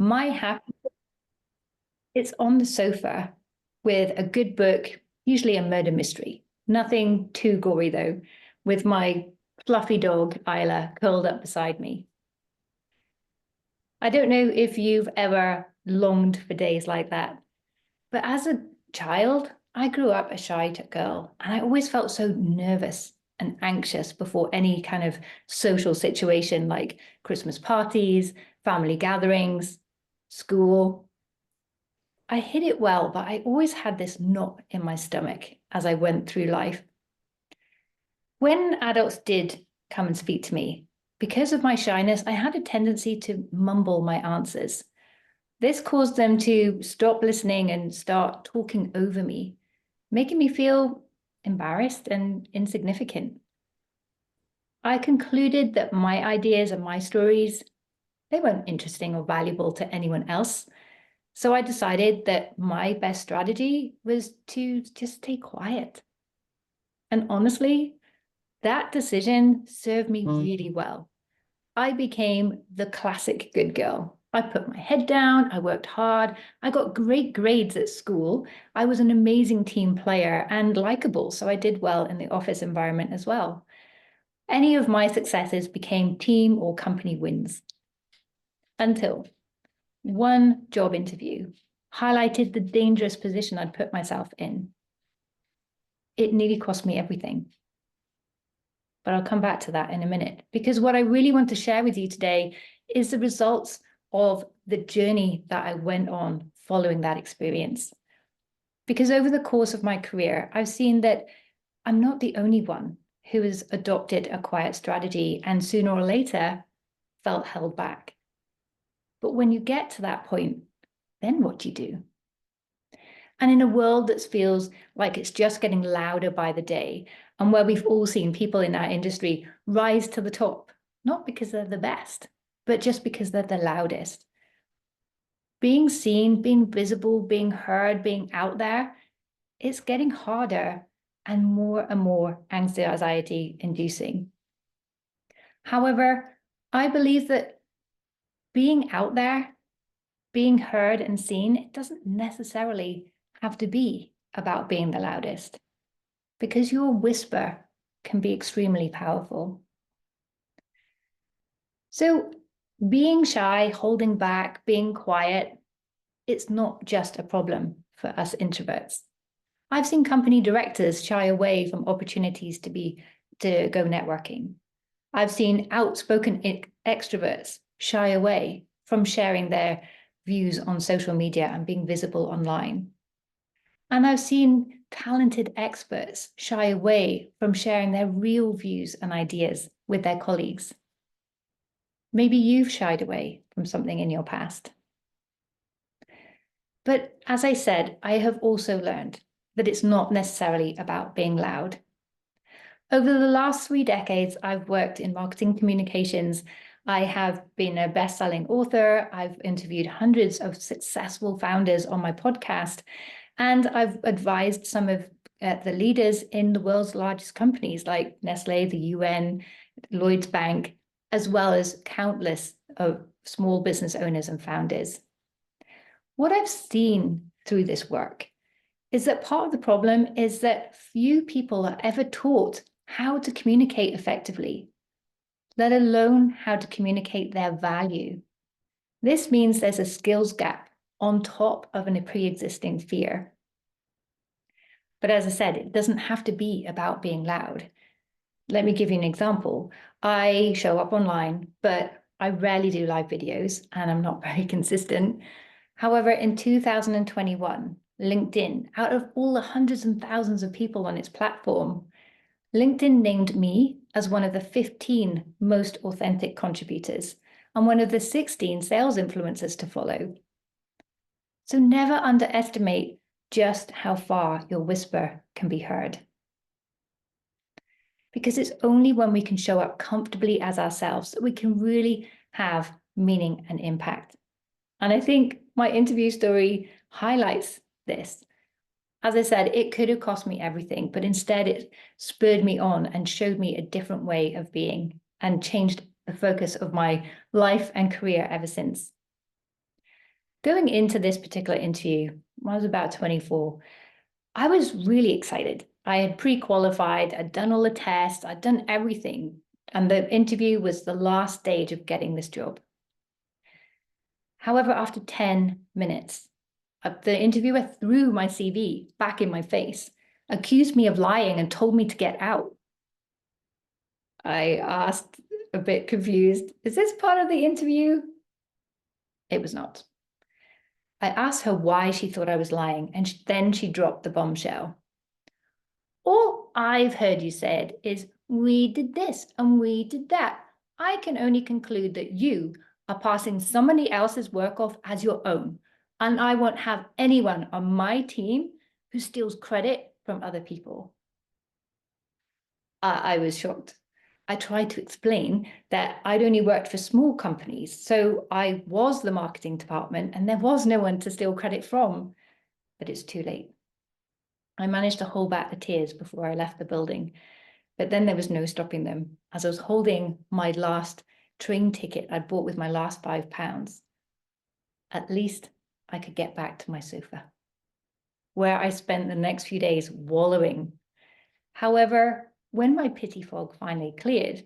My happy, it's on the sofa with a good book, usually a murder mystery. Nothing too gory though, with my fluffy dog, Isla, curled up beside me. I don't know if you've ever longed for days like that, but as a child, I grew up a shy girl, and I always felt so nervous and anxious before any kind of social situation like Christmas parties, family gatherings, school. I hid it well, but I always had this knot in my stomach as I went through life. When adults did come and speak to me, because of my shyness, I had a tendency to mumble my answers. This caused them to stop listening and start talking over me, making me feel embarrassed and insignificant. I concluded that my ideas and my stories, they weren't interesting or valuable to anyone else. So I decided that my best strategy was to just stay quiet. And honestly, that decision served me really well. I became the classic good girl. I put my head down, I worked hard, I got great grades at school. I was an amazing team player and likable, so I did well in the office environment as well. Any of my successes became team or company wins. Until one job interview highlighted the dangerous position I'd put myself in. It nearly cost me everything. But I'll come back to that in a minute, because what I really want to share with you today is the results of the journey that I went on following that experience. Because over the course of my career, I've seen that I'm not the only one who has adopted a quiet strategy and sooner or later felt held back. But when you get to that point, then what do you do? And in a world that feels like it's just getting louder by the day, and where we've all seen people in our industry rise to the top, not because they're the best, but just because they're the loudest. Being seen, being visible, being heard, being out there, it's getting harder and more anxiety inducing. However, I believe that being out there, being heard and seen, it doesn't necessarily have to be about being the loudest, because your whisper can be extremely powerful. So being shy, holding back, being quiet, it's not just a problem for us introverts. I've seen company directors shy away from opportunities to go networking. I've seen outspoken extroverts shy away from sharing their views on social media and being visible online. And I've seen talented experts shy away from sharing their real views and ideas with their colleagues. Maybe you've shied away from something in your past. But as I said, I have also learned that it's not necessarily about being loud. Over the last 3 decades, I've worked in marketing communications. I have been a best-selling author. I've interviewed hundreds of successful founders on my podcast, and I've advised some of the leaders in the world's largest companies like Nestle, the UN, Lloyds Bank, as well as countless of small business owners and founders. What I've seen through this work is that part of the problem is that few people are ever taught how to communicate effectively, let alone how to communicate their value. This means there's a skills gap on top of a pre-existing fear. But as I said, it doesn't have to be about being loud. Let me give you an example. I show up online, but I rarely do live videos, and I'm not very consistent. However, in 2021, LinkedIn, out of all the hundreds and thousands of people on its platform, LinkedIn named me as one of the 15 most authentic contributors and one of the 16 sales influencers to follow. So never underestimate just how far your whisper can be heard. Because it's only when we can show up comfortably as ourselves that we can really have meaning and impact. And I think my interview story highlights this. As I said, it could have cost me everything, but instead it spurred me on and showed me a different way of being and changed the focus of my life and career ever since. Going into this particular interview, when I was about 24, I was really excited. I had pre-qualified, I'd done all the tests, I'd done everything. And the interview was the last stage of getting this job. However, after 10 minutes, the interviewer threw my CV back in my face, accused me of lying, and told me to get out. I asked, a bit confused, is this part of the interview? It was not. I asked her why she thought I was lying, and then she dropped the bombshell. All I've heard you said is, we did this and we did that. I can only conclude that you are passing somebody else's work off as your own, and I won't have anyone on my team who steals credit from other people. I was shocked. I tried to explain that I'd only worked for small companies, so I was the marketing department and there was no one to steal credit from, but it's too late. I managed to hold back the tears before I left the building, but then there was no stopping them as I was holding my last train ticket I'd bought with my last £5. At least I could get back to my sofa, where I spent the next few days wallowing. However, when my pity fog finally cleared,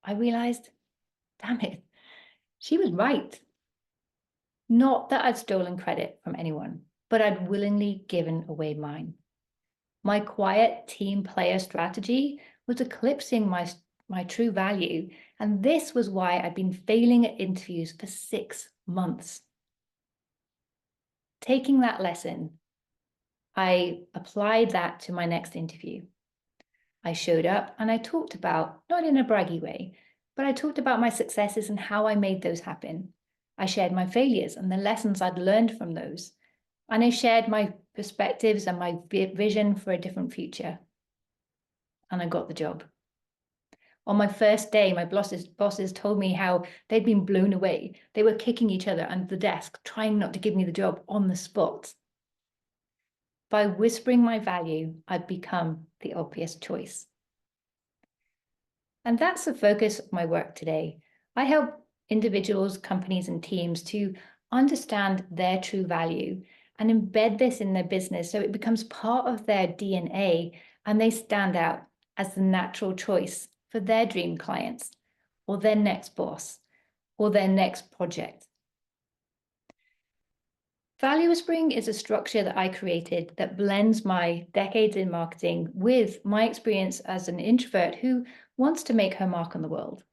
I realized, damn it, she was right. Not that I'd stolen credit from anyone, but I'd willingly given away mine. My quiet team player strategy was eclipsing my true value, and this was why I'd been failing at interviews for 6 months. Taking that lesson, I applied that to my next interview. I showed up and I talked about, not in a braggy way, but I talked about my successes and how I made those happen. I shared my failures and the lessons I'd learned from those. And I shared my perspectives and my vision for a different future. And I got the job. On my first day, my bosses told me how they'd been blown away. They were kicking each other under the desk, trying not to give me the job on the spot. By whispering my value, I'd become the obvious choice. And that's the focus of my work today. I help individuals, companies, and teams to understand their true value and embed this in their business so it becomes part of their DNA and they stand out as the natural choice for their dream clients or their next boss or their next project. Value Whispering is a structure that I created that blends my decades in marketing with my experience as an introvert who wants to make her mark on the world,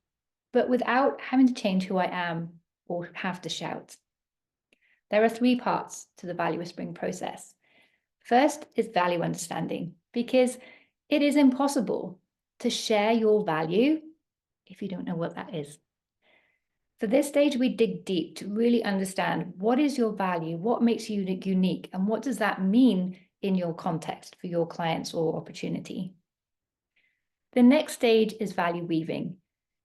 but without having to change who I am or have to shout. There are 3 parts to the value whispering process. First is value understanding, because it is impossible to share your value if you don't know what that is. For this stage, we dig deep to really understand what is your value, what makes you unique, and what does that mean in your context for your clients or opportunity. The next stage is value weaving.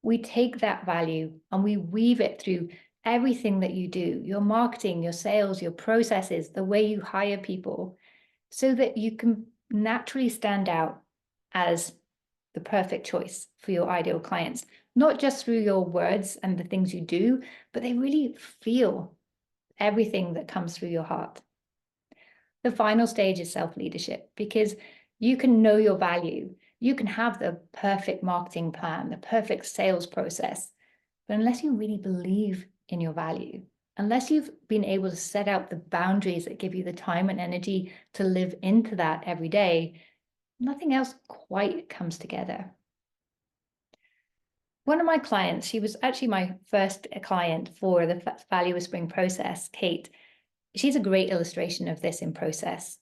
We take that value and we weave it through everything that you do, your marketing, your sales, your processes, the way you hire people, so that you can naturally stand out as the perfect choice for your ideal clients, not just through your words and the things you do, but they really feel everything that comes through your heart. The final stage is self-leadership, because you can know your value. You can have the perfect marketing plan, the perfect sales process, but unless you really believe in your value, unless you've been able to set out the boundaries that give you the time and energy to live into that every day, nothing else quite comes together. One of my clients, she was actually my first client for the value whispering process, Kate. She's a great illustration of this in process.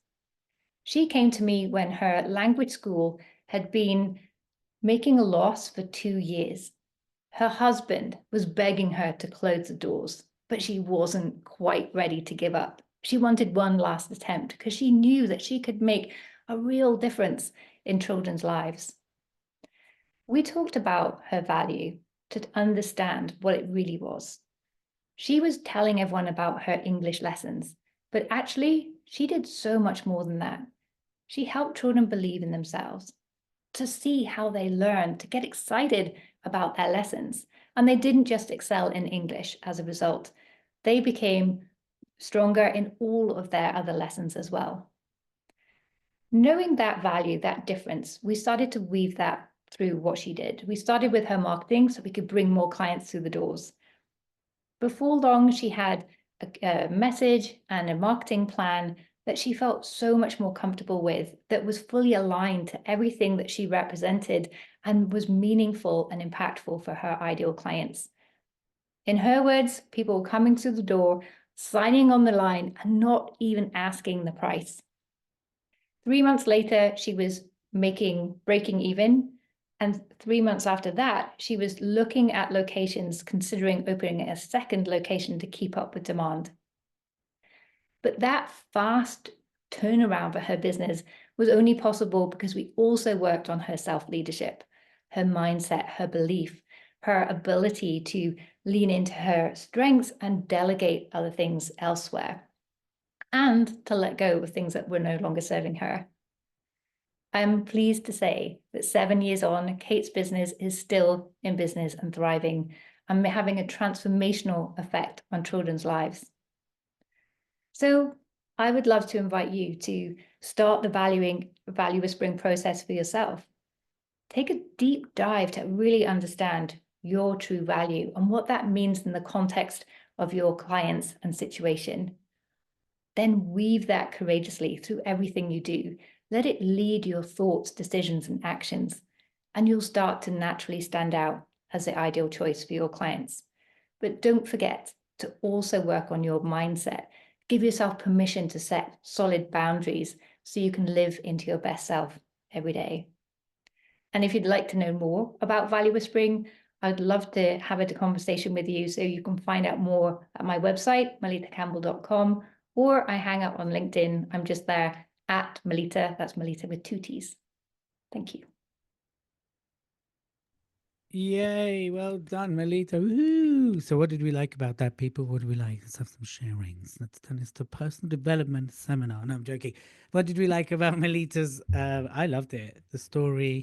She came to me when her language school had been making a loss for 2 years. Her husband was begging her to close the doors, but she wasn't quite ready to give up. She wanted one last attempt because she knew that she could make a real difference in children's lives. We talked about her value to understand what it really was. She was telling everyone about her English lessons, but actually she did so much more than that. She helped children believe in themselves, to see how they learn, to get excited about their lessons. And they didn't just excel in English as a result. They became stronger in all of their other lessons as well. Knowing that value, that difference, we started to weave that through what she did. We started with her marketing so we could bring more clients through the doors. Before long, she had a message and a marketing plan that she felt so much more comfortable with, that was fully aligned to everything that she represented and was meaningful and impactful for her ideal clients. In her words, people coming through the door, signing on the line, and not even asking the price. 3 months later, she was breaking even. And 3 months after that, she was looking at locations, considering opening a second location to keep up with demand. But that fast turnaround for her business was only possible because we also worked on her self-leadership, her mindset, her belief, her ability to lean into her strengths and delegate other things elsewhere, and to let go of things that were no longer serving her. I'm pleased to say that 7 years on, Kate's business is still in business and thriving, and having a transformational effect on children's lives. So I would love to invite you to start the value whispering process for yourself. Take a deep dive to really understand your true value and what that means in the context of your clients and situation. Then weave that courageously through everything you do. Let it lead your thoughts, decisions, and actions, and you'll start to naturally stand out as the ideal choice for your clients. But don't forget to also work on your mindset. Give yourself permission to set solid boundaries so you can live into your best self every day. And if you'd like to know more about value whispering, I'd love to have a conversation with you. So you can find out more at my website, melittacampbell.com, or I hang out on LinkedIn. I'm just there at Melitta. That's Melitta with 2 T's. Thank you. Yay, well done, Melitta. Woohoo! So what did we like about that, people? What did we like? Let's have some sharings. Let's turn this to personal development seminar. No, I'm joking. What did we like about Melitta's? I loved it. The story,